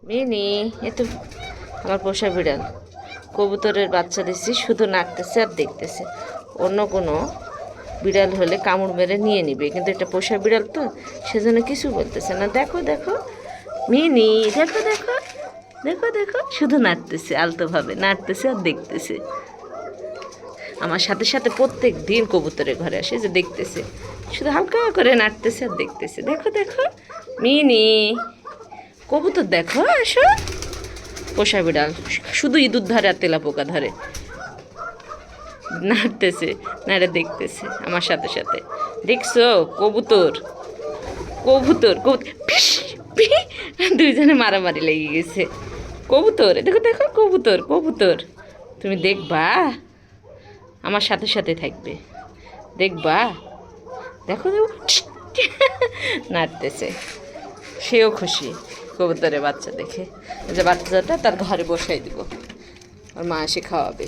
Mini, এ তো আমার পোষা বিড়াল। কবুতরের বাচ্চা দিচ্ছি, শুধু নাড়তেছে আর দেখতেছে। অন্য কোনো বিড়াল হলে কামড় মেরে নিয়ে নিবে, কিন্তু এটা পোষা বিড়াল তো, সেজন্য কিছু বলতেছে না। দেখো দেখো মিনি, দেখো দেখো দেখো দেখো, শুধু নাড়তেছে, আলতোভাবে নাড়তেছে আর দেখতেছে। আমার সাথে সাথে প্রত্যেক দিন কবুতরের ঘরে আসে, যে দেখতেছে, শুধু হালকা করে নাড়তেছে আর দেখতেছে। দেখো দেখো মিনি, কবুতর দেখো, আসো। পোষা বিড়াল শুধু ইঁদুর ধরে আর তেলা পোকা ধরে, নাড়তেছে, নাড়ে দেখতেছে আমার সাথে সাথে। দেখছো কবুতর, কবুতর কবুতর ফিস, ফি, দুইজনে মারামারি লেগে গেছে। কবুতর, দেখো দেখো কবুতর, কবুতর তুমি দেখবা, আমার সাথে সাথে থাকবে, দেখবা। দেখো দেখো, নাড়তেছে, সেও খুশি কবুতরের বাচ্চা দেখে। এই যে বাচ্চাটা তার ঘরে বসাই দিব, আর মা এসে খাওয়াবে।